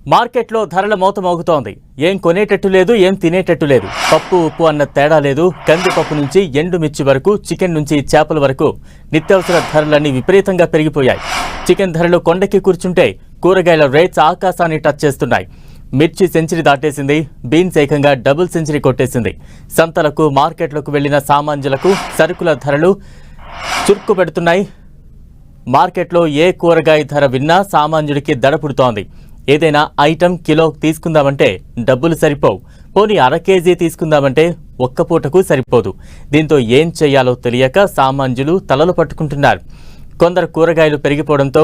మార్కెట్లో ధరల మోత మోగుతోంది. ఏం కొనేటట్టు లేదు, ఏం తినేటట్టు లేదు. పప్పు ఉప్పు అన్న తేడా లేదు. కందిపప్పు నుంచి ఎండుమిర్చి వరకు, చికెన్ నుంచి చేపల వరకు నిత్యావసర ధరలన్నీ విపరీతంగా పెరిగిపోయాయి. చికెన్ ధరలు కొండకి కూర్చుంటే కూరగాయల రేట్స్ ఆకాశాన్ని టచ్ చేస్తున్నాయి. మిర్చి సెంచరీ దాటేసింది. బీన్స్ ఏకంగా డబుల్ సెంచరీ కొట్టేసింది. సంతలకు, మార్కెట్లకు వెళ్లిన సామాన్యులకు సరుకుల ధరలు చురుకు పెడుతున్నాయి. మార్కెట్లో ఏ కూరగాయ ధర విన్నా సామాన్యుడికి దడ పుడుతోంది. ఏదైనా ఐటెం కిలో తీసుకుందామంటే డబ్బులు సరిపోవు. పోనీ అర కేజీ తీసుకుందామంటే ఒక్క పూటకు సరిపోదు. దీంతో ఏం చేయాలో తెలియక సామాన్యులు తలలు పట్టుకుంటున్నారు. కొందరు కూరగాయలు పెరిగిపోవడంతో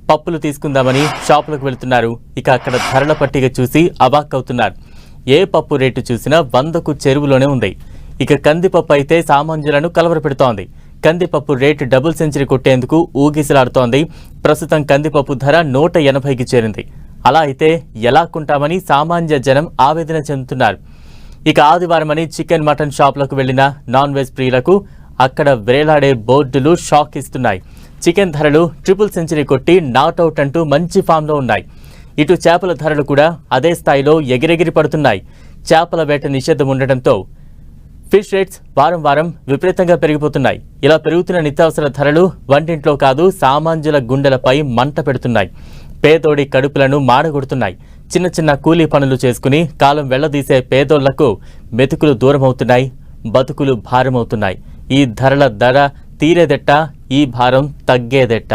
పప్పులు తీసుకుందామని షాపులకు వెళుతున్నారు. ఇక అక్కడ ధరల పట్టిక చూసి అవాక్కవుతున్నారు. ఏ పప్పు రేటు చూసినా 100కు చెరువులోనే ఉంది. ఇక కందిపప్పు అయితే సామాన్యులను కలవరపెడుతోంది. కందిపప్పు రేటు డబుల్ సెంచరీ కొట్టేందుకు ఊగిసలాడుతోంది. ప్రస్తుతం కందిపప్పు ధర 180కి చేరింది. అలా అయితే ఎలా కొంటామని సామాన్య జనం ఆవేదన చెందుతున్నారు. ఇక ఆదివారమని చికెన్, మటన్ షాపులకు వెళ్లిన నాన్ వెజ్ ప్రియులకు అక్కడ వేలాడే బోర్డులు షాక్ ఇస్తున్నాయి. చికెన్ ధరలు ట్రిపుల్ సెంచరీ కొట్టి నాట్అవుట్ అంటూ మంచి ఫామ్లో ఉన్నాయి. ఇటు చేపల ధరలు కూడా అదే స్థాయిలో ఎగిరెగిరి పడుతున్నాయి. చేపల వేట నిషేధం ఉండటంతో ఫిష్ రేట్స్ వారం వారం విపరీతంగా పెరిగిపోతున్నాయి. ఇలా పెరుగుతున్న నిత్యావసర ధరలు వంటింట్లో కాదు సామాన్యుల గుండెలపై మంట పెడుతున్నాయి. పేదోడి కడుపులను మాడగొడుతున్నాయి. చిన్న చిన్న కూలీ పనులు చేసుకుని కాలం వెళ్లదీసే పేదోళ్లకు మెతుకులు దూరమవుతున్నాయి. బతుకులు భారమవుతున్నాయి. ఈ ధరల ధర తీరేదెట్ట, ఈ భారం తగ్గేదెట్ట?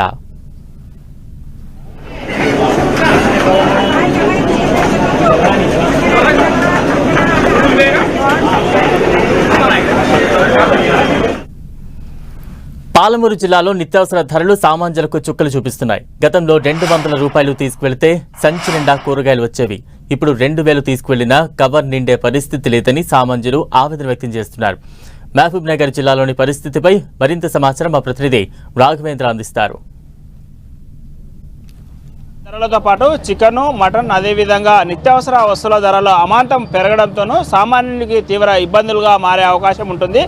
పాలమూరు జిల్లాలో నిత్యావసర ధరలు సామాన్యులకు చుక్కలు చూపిస్తున్నాయి. గతంలో 200 రూపాయలు తీసుకువెళితే సంచి నిండా కూరగాయలు వచ్చేవి. ఇప్పుడు 2000 తీసుకువెళ్లినా కవర్ నిండే పరిస్థితి లేదని సామాన్యులు ఆవేదన వ్యక్తం చేస్తున్నారు. మహబూబ్ నగర్ జిల్లాలోని పరిస్థితిపై మరింత సమాచారం మా ప్రతినిధి రాఘవేంద్ర అందిస్తారు. ధరలతో పాటు చికెన్, మటన్, అదేవిధంగా నిత్యావసర వస్తువుల ధరలు అమాంతం పెరగడంతోనూ సామాన్యునికి తీవ్ర ఇబ్బందులుగా మారే అవకాశం ఉంటుంది.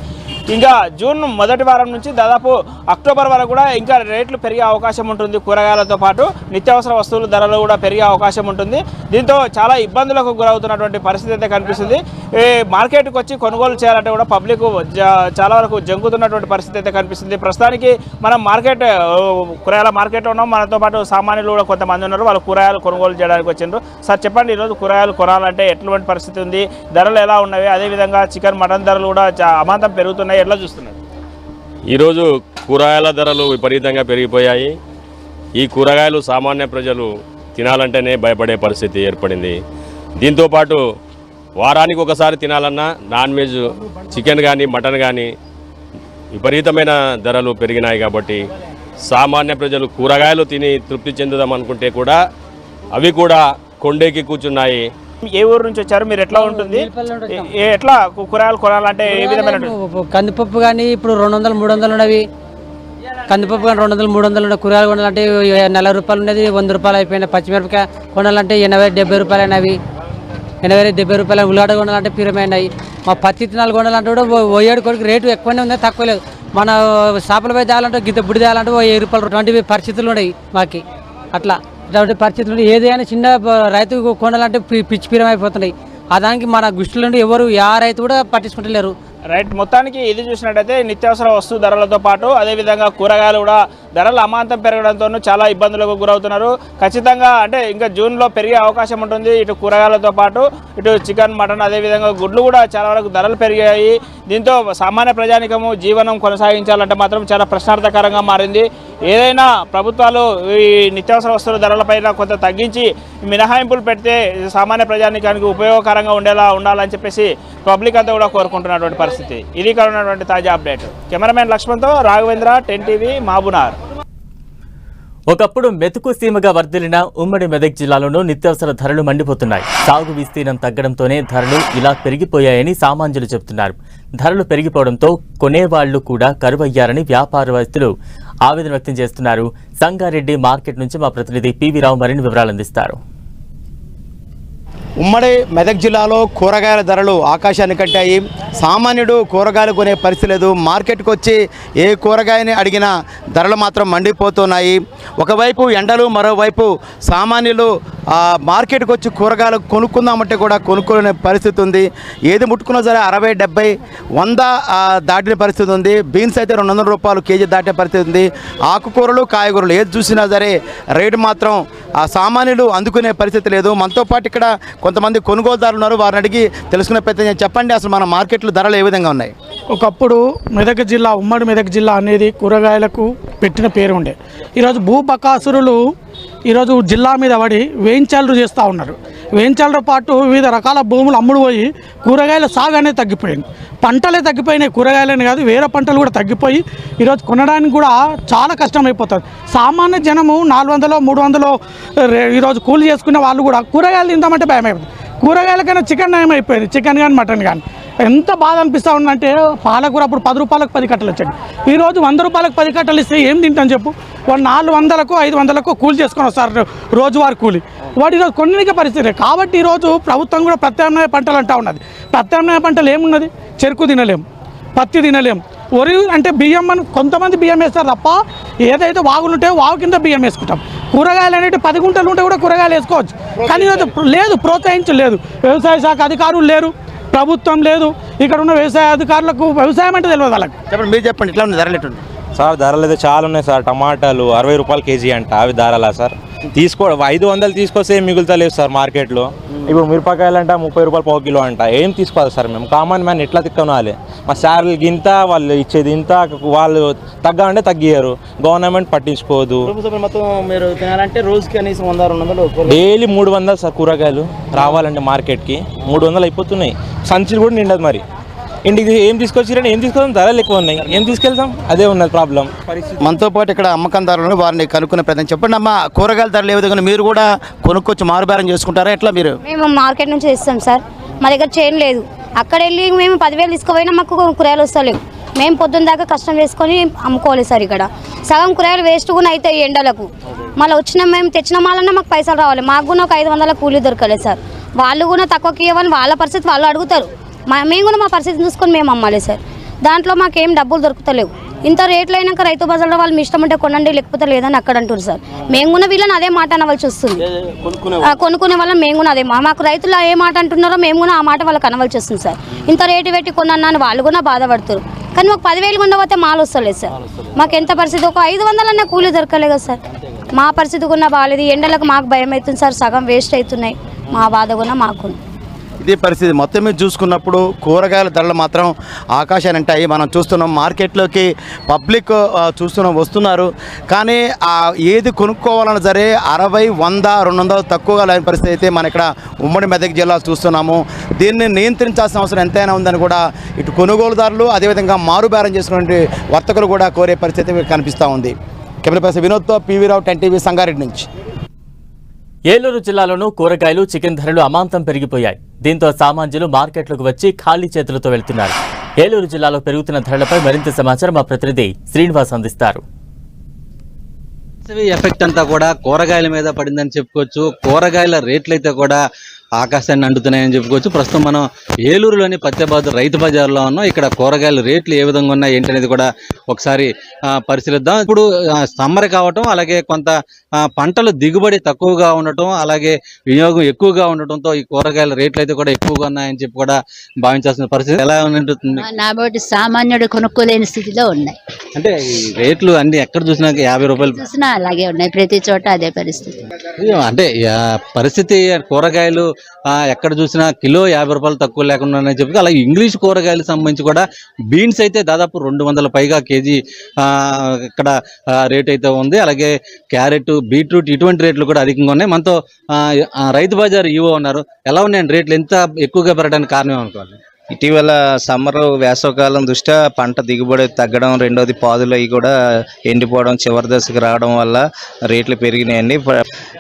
ఇంకా జూన్ మొదటి వారం నుంచి దాదాపు అక్టోబర్ వరకు కూడా ఇంకా రేట్లు పెరిగే అవకాశం ఉంటుంది. కూరగాయలతో పాటు నిత్యావసర వస్తువుల ధరలు కూడా పెరిగే అవకాశం ఉంటుంది. దీంతో చాలా ఇబ్బందులకు గురవుతున్నటువంటి పరిస్థితి అయితే కనిపిస్తుంది. మార్కెట్కి వచ్చి కొనుగోలు చేయాలంటే కూడా పబ్లిక్ చాలా వరకు జంకుతున్నటువంటి పరిస్థితి అయితే కనిపిస్తుంది. ప్రస్తుతానికి మనం కూరగాయల మార్కెట్లో ఉన్నాం. మనతో పాటు సామాన్యులు కూడా కొంతమంది ఉన్నారు. వాళ్ళు కూరగాయలు కొనుగోలు చేయడానికి వచ్చిండ్రు. సార్ చెప్పండి, ఈరోజు కూరగాయలు కొనాలంటే ఎటువంటి పరిస్థితి ఉంది, ధరలు ఎలా ఉన్నవి, అదేవిధంగా చికెన్, మటన్ ధరలు కూడా అమాంతం పెరుగుతున్నాయి, ఎట్లా చూస్తున్నారు? ఈరోజు కూరగాయల ధరలు విపరీతంగా పెరిగిపోయాయి. ఈ కూరగాయలు సామాన్య ప్రజలు తినాలంటేనే భయపడే పరిస్థితి ఏర్పడింది. దీంతోపాటు వారానికి ఒకసారి తినాలన్నా నాన్ వెజ్ చికెన్ కానీ మటన్ కానీ విపరీతమైన ధరలు పెరిగినాయి. కాబట్టి సామాన్య ప్రజలు కూరగాయలు తిని తృప్తి చెందుదాం అనుకుంటే కూడా అవి కూడా కొండెక్కి కూర్చున్నాయి. ఏ ఊరు నుంచి వచ్చారు మీరు? ఎట్లా ఉంటుంది, ఎట్లా కూరగాయలు కొనాలంటే ఏ విధమైన? కందిపప్పు కానీ ఇప్పుడు 200-300 ఉన్నవి. కందిపప్పు కానీ 200-300 ఉన్న కూరగాయలు కొనాలంటే 40 రూపాయలు ఉన్నది, 100 రూపాయలు అయిపోయినాయి. పచ్చిమిరపకాయ కొనాలంటే 80-70 రూపాయలు అయినవి. 80-70 రూపాయలు. ఉల్లిగడ్డ కొనాలంటే పిరమైనాయి. మా పత్తి విత్తనాలు కొనాలంటే కూడా 7 కొడుకు రేటు ఎక్కువనే ఉంది, తక్కువ లేదు. మన షాపుల పోయి తేయాలంటే గిద్ద బుడి తేయాలంటే 1000 రూపాయలు. 20 పరిస్థితులు ఉన్నాయి మాకి. అట్లా ఇటువంటి పరిస్థితులు ఏదైనా చిన్న రైతు కొనాలంటే పిచ్చి పిరం అయిపోతున్నాయి. దానికి మన గుష్టి నుండి ఎవరు రైతు కూడా పట్టించుకుంటలేరు. రైట్, మొత్తానికి ఇది చూసినట్టయితే నిత్యావసర వస్తు ధరలతో పాటు అదేవిధంగా కూరగాయలు కూడా ధరలు అమాంతం పెరగడంతో చాలా ఇబ్బందులకు గురవుతున్నారు. ఖచ్చితంగా అంటే ఇంకా జూన్లో పెరిగే అవకాశం ఉంటుంది. ఇటు కూరగాయలతో పాటు ఇటు చికెన్, మటన్, అదేవిధంగా గుడ్లు కూడా చాలా వరకు ధరలు పెరిగాయి. దీంతో సామాన్య ప్రజానికము జీవనం కొనసాగించాలంటే మాత్రం చాలా ప్రశ్నార్థకరంగా మారింది. ఏదైనా ప్రభుత్వాలు ఈ నిత్యావసర వస్తువుల ధరలపైన కొంత తగ్గించి మినహాయింపులు పెడితే సామాన్య ప్రజానికానికి ఉపయోగకరంగా ఉండాలని చెప్పేసి పబ్లిక్ అంతా కూడా కోరుకుంటున్నటువంటి పరిస్థితి. ఇది ఉన్నటువంటి తాజా అప్డేట్. కెమెరామెన్ లక్ష్మణ్తో రాఘవేంద్ర, 10 TV, మహబూబ్నగర్. ఒకప్పుడు మెతుకు సీమగా వర్ధిల్లిన ఉమ్మడి మెదక్ జిల్లాలోనూ నిత్యావసర ధరలు మండిపోతున్నాయి. సాగు విస్తీర్ణం తగ్గడంతోనే ధరలు ఇలా పెరిగిపోయాయని సామాన్యులు చెబుతున్నారు. ధరలు పెరిగిపోవడంతో కొనేవాళ్లు కూడా కరువయ్యారని వ్యాపారవేత్తలు ఆవేదన వ్యక్తం చేస్తున్నారు. సంగారెడ్డి మార్కెట్ నుంచి మా ప్రతినిధి పివి రావు మరిన్ని వివరాలు అందిస్తారు. ఉమ్మడి మెదక్ జిల్లాలో కూరగాయల ధరలు ఆకాశాన్ని కట్టాయి. సామాన్యుడు కూరగాయలు కొనే పరిస్థితి లేదు. మార్కెట్కి వచ్చి ఏ కూరగాయని అడిగినా ధరలు మాత్రం మండిపోతున్నాయి. ఒకవైపు ఎండలు, మరోవైపు సామాన్యులు మార్కెట్కి వచ్చి కూరగాయలు కొనుక్కుందామంటే కూడా కొనుక్కునే పరిస్థితి ఉంది. ఏది ముట్టుకున్నా సరే 60, 70, 100 దాటిన పరిస్థితి ఉంది. బీన్స్ అయితే 200 రూపాయలు కేజీ దాటిన పరిస్థితి ఉంది. ఆకుకూరలు, కాయగూరలు ఏది చూసినా సరే రేటు మాత్రం సామాన్యులు అందుకునే పరిస్థితి లేదు. మనతో పాటు ఇక్కడ కొంతమంది కొనుగోలుదారులు ఉన్నారు, వారిని అడిగి తెలుసుకునే ప్రయత్నం. చెప్పండి, అసలు మన మార్కెట్లో ధరలు ఏ విధంగా ఉన్నాయి? ఒకప్పుడు మెదక్ జిల్లా, ఉమ్మడి మెదక్ జిల్లా అనేది కూరగాయలకు పెట్టిన పేరు ఉండే. ఈరోజు భూబకాసురులు ఈరోజు జిల్లా మీద పడి వేయించాలు చేస్తూ ఉన్నారు. వేయించాలతో పాటు వివిధ రకాల భూములు అమ్ముడు పోయి కూరగాయల సాగు అనేది తగ్గిపోయింది. పంటలే తగ్గిపోయినాయి, కూరగాయలని కాదు వేరే పంటలు కూడా తగ్గిపోయి ఈరోజు కొనడానికి కూడా చాలా కష్టమైపోతుంది. సామాన్య జనము 400, 300 ఈరోజు కూలి చేసుకునే వాళ్ళు కూడా కూరగాయలు తిందామంటే భయం అయిపోతుంది. కూరగాయలకైనా చికెన్ నయం అయిపోయింది, చికెన్ కానీ మటన్ కానీ. ఎంత బాధ అనిపిస్తూ ఉందంటే పాలకూర అప్పుడు 10 రూపాయలకు 10 కట్టలు వచ్చాయి. ఈరోజు 100 రూపాయలకు 10 కట్టలు ఇస్తే ఏం తింటాను చెప్పు? వాడు 400కు 500కు కూలి చేసుకొని వస్తారు, రోజువారి కూలి. వాడు ఈరోజు కొన్నికే పరిస్థితి. కాబట్టి ఈరోజు ప్రభుత్వం కూడా ప్రత్యామ్నాయ పంటలు అంటూ ఉన్నది. ప్రత్యామ్నాయ పంటలు ఏమున్నది? చెరుకు తినలేం, పత్తి తినలేం, వరి అంటే బియ్యం అని కొంతమంది బియ్యం వేస్తారు తప్ప ఏదైతే వాగులు ఉంటాయో వాగు కింద బియ్యం వేసుకుంటాం. కూరగాయలు అనేవి 10 గుంటలు ఉంటే కూడా కూరగాయలు వేసుకోవచ్చు. కానీ ఈరోజు లేదు, ప్రోత్సహించలేదు. వ్యవసాయ శాఖ అధికారులు లేరు, ప్రభుత్వం లేదు. ఇక్కడ ఉన్న వ్యవసాయ అధికారులకు వ్యవసాయం అంటే తెలియదు వాళ్ళకి. చెప్పండి, మీరు చెప్పండి, ఇట్లా ఉంది ధరలు ఎట్లుంది? సార్ ధరలు అయితే చాలా ఉన్నాయి సార్. టమాటాలు 60 రూపాయలు కేజీ అంట. అవి ధరలా సార్? 500 తీసుకొస్తే ఏం మిగులుతలేవు సార్ మార్కెట్లో. ఇప్పుడు మిరపకాయలు అంట 30 రూపాయలు పావు కిలో అంట. ఏం తీసుకోవాలి సార్ మేము? కామన్ మ్యాన్ ఎట్లా తిక్కనాలి? మా శాలరీకి ఇంత, వాళ్ళు ఇచ్చేది ఇంత, వాళ్ళు తగ్గాలంటే తగ్గియరు. గవర్నమెంట్ పట్టించుకోదు. మొత్తం మీరు తినాలంటే రోజుకి కనీసం 100-200 డైలీ 300 సార్ కూరగాయలు రావాలంటే మార్కెట్కి 300 అయిపోతున్నాయి. సంచులు కూడా నిండదు. మరి ఇంటికి ఏం తీసుకొచ్చిరంటే ఏం తీసుకొస్తాం? ధరలు ఎక్కువ ఉన్నాయి, ఏం తీసుకెళ్తాం? అదే ఉన్నది ప్రాబ్లం. మనతో పాటు ఇక్కడ అమ్మకందారులను వారిని కనుక్కునే ప్రయత్నం. చెప్పండి అమ్మ, కూరగాయల ధరలు ఏ విధంగా? మీరు కూడా కొనుక్కొచ్చి మారుబేరం చేసుకుంటారా ఎట్లా? మీరు? మేము మార్కెట్ నుంచి తెస్తాం సార్, మా దగ్గర చైన్ లేదు. అక్కడ వెళ్ళి మేము 10,000 తీసుకుపోయినా మాకు కూరగాయలు వస్తలేవు. మేము పొద్దున్న దాకా కష్టం చేసుకొని అమ్ముకోవాలి సార్. ఇక్కడ సగం కూరగాయలు వేస్ట్ కూడా అవుతాయి ఎండలకు. మళ్ళీ మేము తెచ్చిన మాలన్నా మాకు పైసలు రావాలి. మాకు కూడా ఒక 500 కూలీ దొరకలేదు సార్. వాళ్ళు కూడా తక్కువకి ఇవ్వని వాళ్ళ పరిస్థితి వాళ్ళు అడుగుతారు. మేము కూడా మా పరిస్థితి చూసుకొని మేము అమ్మాలి సార్. దాంట్లో మాకేం డబ్బులు దొరుకుతలేవు. ఇంత రేట్లు అయినాక రైతు బజార్లో వాళ్ళు మీ ఇష్టం ఉంటే కొనండి, లేకపోతే లేదని అక్కడ అంటారు సార్. మేము కూడా వీళ్ళని అదే మాట అనవలసి వస్తుంది. కొనుక్కునే వాళ్ళని మేము కూడా అదే మాకు రైతులు ఏ మాట అంటున్నారో మేము కూడా ఆ మాట వాళ్ళకి అనవలసి వస్తుంది సార్. ఇంత రేటు పెట్టి కొన్నా అని వాళ్ళు కూడా బాధపడతారు. కానీ మాకు 10,000 ఉండకపోతే మాలు వస్తలేదు సార్. మాకు ఎంత పరిస్థితి? ఒక 500 అన్న కూలీ దొరకలేదు కదా సార్. మా పరిస్థితి కూడా బాగాలేదు. ఎండలకు మాకు భయం అవుతుంది సార్, సగం వేస్ట్ అవుతున్నాయి. మా బాధ కూడా మాకు ఇదే పరిస్థితి. మొత్తం మీద చూసుకున్నప్పుడు కూరగాయల ధరలు మాత్రం ఆకాశాన్ని అంటాయి. మనం చూస్తున్నాం మార్కెట్లోకి పబ్లిక్ వస్తున్నారు. కానీ ఏది కొనుక్కోవాలన్నా సరే 60, 100, 200 తక్కువగా లేని పరిస్థితి అయితే మన ఇక్కడ ఉమ్మడి మెదక్ జిల్లా చూస్తున్నాము. దీన్ని నియంత్రించాల్సిన అవసరం ఎంతైనా ఉందని కూడా ఇటు కొనుగోలుదారులు, అదేవిధంగా మారుబేరం చేసుకునే వర్తకులు కూడా కోరే పరిస్థితి కనిపిస్తూ ఉంది. కెమెరా పర్సన్ వినోద్తో PV రావు, 10 TV, సంగారెడ్డి నుంచి. ఏలూరు జిల్లాలోనూ కూరగాయలు, చికెన్ ధరలు అమాంతం పెరిగిపోయాయి. దీంతో సామాన్యులు మార్కెట్లకు వచ్చి ఖాళీ చేతులతో వెళ్తున్నారు. ఏలూరు జిల్లాలో పెరుగుతున్న ధరలపై మరింత సమాచారం మా ప్రతినిధి శ్రీనివాస్ అందిస్తారు. ఎఫెక్ట్ అంతా కూడా కూరగాయల మీద పడిందని చెప్పుకోవచ్చు. కూరగాయల రేట్లు అయితే కూడా ఆకాశాన్ని అంటుతున్నాయని చెప్పుకోవచ్చు. ప్రస్తుతం మనం ఏలూరులోని పత్యాబాద్ రైతు బజార్లో ఉన్నాం. ఇక్కడ కూరగాయల రేట్లు ఏ విధంగా ఉన్నాయి ఏంటనేది కూడా ఒకసారి పరిశీలిద్దాం. ఇప్పుడు సమ్మర్ కావటం, అలాగే కొంత పంటలు దిగుబడి తక్కువగా ఉండటం, అలాగే వినియోగం ఎక్కువగా ఉండటంతో ఈ కూరగాయల రేట్లు అయితే కూడా ఎక్కువగా ఉన్నాయని చెప్పి కూడా భావించాల్సిన పరిస్థితి ఎలా ఉంటుంది? నాబోటి సామాన్యుడు కొనుక్కోలేని స్థితిలో ఉన్నాయి. అంటే ఈ రేట్లు అన్ని ఎక్కడ చూసినా 50 రూపాయలు చూసినా అలాగే ఉన్నాయి, ప్రతి చోట అదే పరిస్థితి. అంటే పరిస్థితి కూరగాయలు ఎక్కడ చూసినా కిలో 50 రూపాయలు తక్కువ లేకుండా చెప్పి, అలాగే ఇంగ్లీష్ కూరగాయలకు సంబంధించి కూడా బీన్స్ అయితే దాదాపు 200 పైగా కేజీ ఇక్కడ రేట్ అయితే ఉంది. అలాగే క్యారెట్, బీట్రూట్ ఇటువంటి రేట్లు కూడా అధికంగా ఉన్నాయి. మనతో రైతు బజార్ ఈవో ఉన్నారు. ఎలా ఉన్నాయండి రేట్లు? ఎంత ఎక్కువగా పెరగడానికి కారణం అనుకోవాలి? ఇటీవల సమ్మర్ వేసవకాలం దృష్ట్యా పంట దిగుబడి తగ్గడం, రెండోది పాదులు అవి కూడా ఎండిపోవడం, చివరి దశకు రావడం వల్ల రేట్లు పెరిగినాయండి.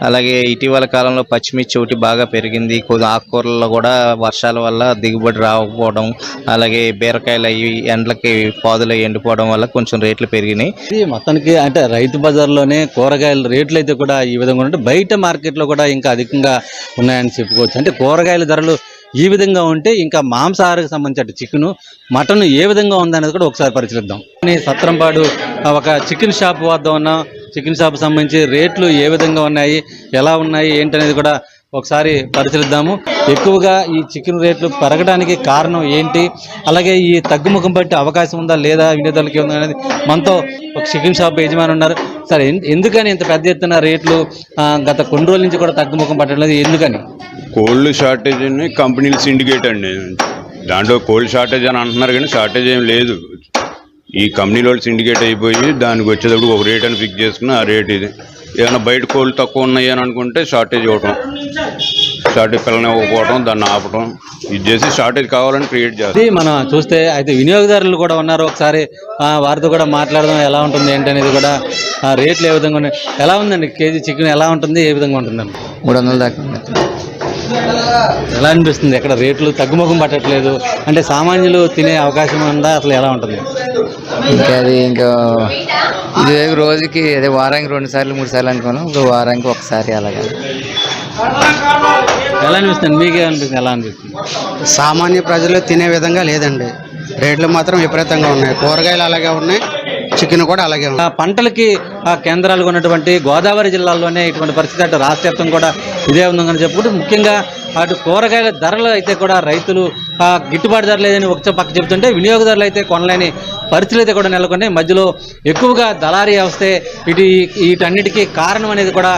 అలాగే ఇటీవల కాలంలో పచ్చిమిర్చి ఒకటి బాగా పెరిగింది. ఆకుకూరల్లో కూడా వర్షాల వల్ల దిగుబడి రాకపోవడం, అలాగే బీరకాయలు అవి ఎండలకి పాదులు ఎండిపోవడం వల్ల కొంచెం రేట్లు పెరిగినాయి. మొత్తానికి అంటే రైతు బజార్లోనే కూరగాయల రేట్లు అయితే కూడా ఈ విధంగా ఉంటే బయట మార్కెట్లో కూడా ఇంకా అధికంగా ఉన్నాయని చెప్పుకోవచ్చు. అంటే కూరగాయల ధరలు ఈ విధంగా ఉంటే ఇంకా మాంసాహారకు సంబంధించిన చికెన్, మటన్ ఏ విధంగా ఉందనేది కూడా ఒకసారి పరిశీలిద్దాం. సత్రంపాడు ఒక చికెన్ షాప్ వద్ద ఉన్న చికెన్ షాప్ సంబంధించి రేట్లు ఏ విధంగా ఉన్నాయి, ఎలా ఉన్నాయి ఏంటనేది కూడా ఒకసారి పరిశీలిద్దాము. ఎక్కువగా ఈ చికెన్ రేట్లు పెరగడానికి కారణం ఏంటి, అలాగే ఈ తగ్గుముఖం పట్టే అవకాశం ఉందా లేదా వినియోగదారులకి ఉందా అనేది మనతో ఒక చికెన్ షాప్ యజమాని ఉన్నారు. సరే, ఎందుకని ఇంత పెద్ద ఎత్తున రేట్లు గత కొన్ని రోజుల నుంచి కూడా తగ్గుముఖం పట్టలేదు, ఎందుకని? కోల్డ్ షార్టేజ్ అని కంపెనీలు సిండికేట్ అండి. దాంట్లో కోల్డ్ షార్టేజ్ అని అంటున్నారు కానీ షార్టేజ్ ఏం లేదు. ఈ కంపెనీల వాళ్ళు సిండికేట్ అయిపోయి దానికి వచ్చేటప్పుడు ఒక రేట్ అని ఫిక్స్ చేసుకుని ఆ రేట్ ఇది. ఏమైనా బయట కోళ్ళు తక్కువ ఉన్నాయి అని అనుకుంటే షార్టేజ్ ఇవ్వటం, షార్టేజ్ పిల్లల్ని ఇవ్వకపోవడం, దాన్ని ఆపటం, ఇది చేసి షార్టేజ్ కావాలని క్రియేట్ చేస్తారు. మనం చూస్తే అయితే వినియోగదారులు కూడా ఉన్నారు, ఒకసారి వారితో కూడా మాట్లాడదాం. ఎలా ఉంటుంది ఏంటనేది కూడా, రేట్లు ఏ విధంగా ఉన్నాయి, ఎలా ఉందండి కేజీ చికెన్ ఎలా ఉంటుంది, ఏ విధంగా ఉంటుందండి? 300 దాకా. ఎలా అనిపిస్తుంది? ఎక్కడ రేట్లు తగ్గుముఖం పట్టట్లేదు అంటే సామాన్యులు తినే అవకాశం ఉందా, అసలు ఎలా ఉంటుంది? ఇంకా ఇది రోజుకి అదే వారానికి 2 సార్లు 3 సార్లు అనుకున్నాం, ఇంకో వారానికి ఒకసారి అలాగా. ఎలా అనిపిస్తుంది? మీకే అనిపిస్తుంది? ఎలా అనిపిస్తుంది? సామాన్య ప్రజలు తినే విధంగా లేదండి, రేట్లు మాత్రం విపరీతంగా ఉన్నాయి. కూరగాయలు అలాగే ఉన్నాయి, చికెన్ కూడా అలాగే ఉంది. పంటలకి కేంద్రాలుగా ఉన్నటువంటి గోదావరి జిల్లాల్లోనే ఇటువంటి పరిస్థితి, అటు రాష్ట్ర వ్యాప్తంగా కూడా ఇదే ఉందని చెప్పుకుంటూ, ముఖ్యంగా అటు కూరగాయల ధరలు అయితే కూడా రైతులు గిట్టుబాటు ధర లేదని ఒక పక్క చెబుతుంటే, వినియోగదారులు అయితే కొనలేని పరిస్థితులు అయితే కూడా నెలకొన్నాయి. మధ్యలో ఎక్కువగా దళారీ వ్యవస్థే వీటన్నిటికీ కారణం అనేది కూడా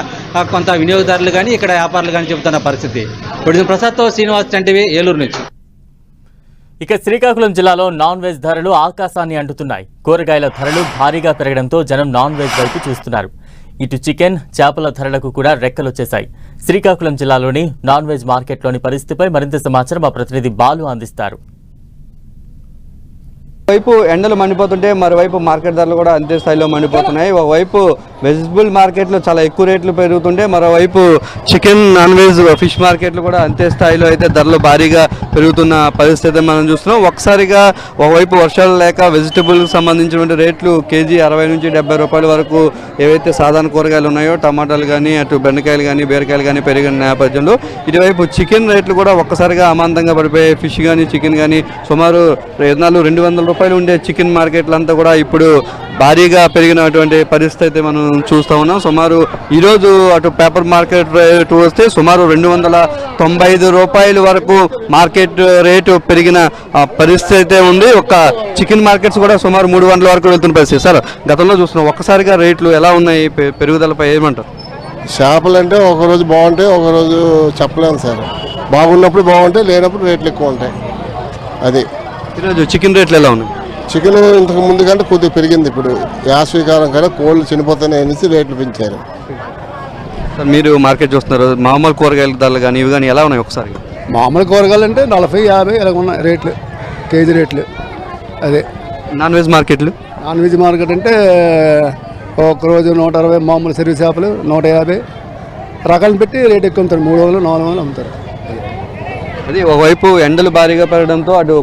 కొంత వినియోగదారులు కానీ ఇక్కడ వ్యాపారులు కానీ చెబుతున్న పరిస్థితి. ఇప్పుడు ప్రసాద్తో శ్రీనివాస్, టీవీ, ఏలూరు నుంచి. ఇక శ్రీకాకుళం జిల్లాలో నాన్ వెజ్ ధరలు ఆకాశాన్ని అంటుతున్నాయి. కూరగాయల ధరలు భారీగా పెరగడంతో జనం నాన్ వెజ్ వైపు చూస్తున్నారు. ఇటు చికెన్, చేపల ధరలకు కూడా రెక్కలొచ్చేశాయి. శ్రీకాకుళం జిల్లాలోని నాన్ వెజ్ మార్కెట్లోని పరిస్థితిపై మరింత సమాచారం మా ప్రతినిధి బాలు అందిస్తారు. ఒకవైపు ఎండలు మండిపోతుంటే మరోవైపు మార్కెట్ ధరలు కూడా అంతే స్థాయిలో మండిపోతున్నాయి. ఒకవైపు వెజిటబుల్ మార్కెట్లో చాలా ఎక్కువ రేట్లు పెరుగుతుంటే మరోవైపు చికెన్, నాన్ వెజ్, ఫిష్ మార్కెట్లు కూడా అంతే స్థాయిలో అయితే ధరలు భారీగా పెరుగుతున్న పరిస్థితి మనం చూస్తున్నాం. ఒకసారిగా ఒకవైపు వర్షాలు లేక వెజిటబుల్కి సంబంధించినటువంటి రేట్లు కేజీ 60 నుంచి 70 రూపాయల వరకు ఏవైతే సాధారణ కూరగాయలు ఉన్నాయో, టమాటాలు కానీ, అటు బెండకాయలు కానీ, బీరకాయలు కానీ పెరిగిన నేపథ్యంలో ఇటువైపు చికెన్ రేట్లు కూడా ఒక్కసారిగా అమాంతంగా పడిపోయాయి. ఫిష్ కానీ, చికెన్ కానీ సుమారు 200 రూపాయలు ఉండే చికెన్ మార్కెట్లంతా కూడా ఇప్పుడు భారీగా పెరిగినటువంటి పరిస్థితి అయితే మనం చూస్తూ ఉన్నాం. సుమారు ఈరోజు అటు పేపర్ మార్కెట్ రేటు వస్తే సుమారు 295 రూపాయల వరకు మార్కెట్ రేటు పెరిగిన పరిస్థితి అయితే ఉంది. ఒక చికెన్ మార్కెట్స్ కూడా సుమారు 300 వరకు వెళ్తున్న పరిస్థితి. సార్, గతంలో చూస్తున్నాం, ఒక్కసారిగా రేట్లు ఎలా ఉన్నాయి, పెరుగుదలపై ఏమంటారు? చేపలు అంటే ఒకరోజు బాగుంటాయి, ఒకరోజు చెప్పలేము సార్. బాగున్నప్పుడు బాగుంటాయి, లేనప్పుడు రేట్లు ఎక్కువ ఉంటాయి. అది ఈరోజు చికెన్ రేట్లు ఎలా ఉన్నాయి? చికెన్ ఇంతకు ముందు కంటే కొద్దిగా పెరిగింది. ఇప్పుడు యాసవికాలం కన్నా కోళ్ళు చనిపోతాయి అనేసి రేట్లు పెంచారు. సార్, మీరు మార్కెట్ చూస్తున్నారు, మామూలు కూరగాయల ధరలు కానీ ఇవి కానీ ఎలా ఉన్నాయి? ఒకసారి మామూలు కూరగాయలు అంటే 40, 50 ఇలా ఉన్నాయి రేట్లు, కేజీ రేట్లు. అదే నాన్ వెజ్ మార్కెట్లు, నాన్ వెజ్ మార్కెట్ అంటే ఒకరోజు 120, మామూలు సర్వీస్ చేపలు 150 రకాలను పెట్టి రేట్ ఎక్కువ అమ్ముతారు. 300, 400 అమ్ముతారు. అది ఒకవైపు ఎండలు భారీగా పెరగడంతో అటు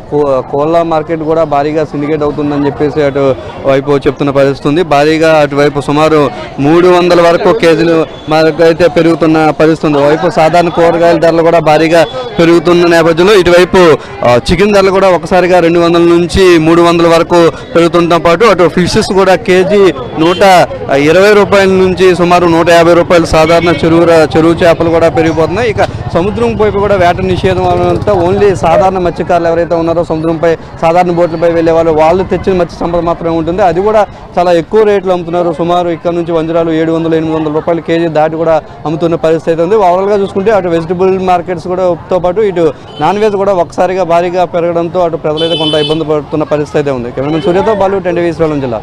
కోళ్ళ మార్కెట్ కూడా భారీగా సిండికేట్ అవుతుందని చెప్పేసి అటు వైపు చెప్తున్న పరిస్థితి ఉంది. భారీగా అటువైపు సుమారు 300 వరకు కేజీలు అయితే పెరుగుతున్న పరిస్థితి ఉంది. ఒకవైపు సాధారణ కూరగాయల ధరలు కూడా భారీగా పెరుగుతున్న నేపథ్యంలో ఇటువైపు చికెన్ ధరలు కూడా ఒకసారిగా 200 నుంచి 300 వరకు పెరుగుతుండటంతో పాటు అటు ఫిషెస్ కూడా కేజీ 120 రూపాయల నుంచి సుమారు 150 రూపాయలు సాధారణ చెరువు చేపలు కూడా పెరిగిపోతున్నాయి. ఇక సముద్రం వైపు కూడా వేట నిషేధం అవడంతో ఓన్లీ సాధారణ మత్స్యకారులు ఎవరైతే ఉన్నారో సముద్రంపై సాధారణ బోట్లపై వెళ్ళే వాళ్ళు తెచ్చిన మత్స్య సంపద మాత్రమే ఉంటుంది. అది కూడా చాలా ఎక్కువ రేట్లు అమ్ముతున్నారు. సుమారు ఇక్కడ నుంచి వంజరాలు 700-800 రూపాయలు కేజీ దాటి కూడా అమ్ముతున్న పరిస్థితి ఉంది. ఓవరాల్గా చూసుకుంటే అటు వెజిటబుల్ మార్కెట్స్ కూడా తో పాటు ఇటు నాన్ వెజ్ కూడా ఒకసారిగా భారీగా పెరగడంతో అటు ప్రజలైతే కొంత ఇబ్బంది పడుతున్న పరిస్థితి ఉంది. కెమెరామెన్ సూర్యతో బాలు, 10 టీవీ, శ్రీకాకుళం జిల్లా.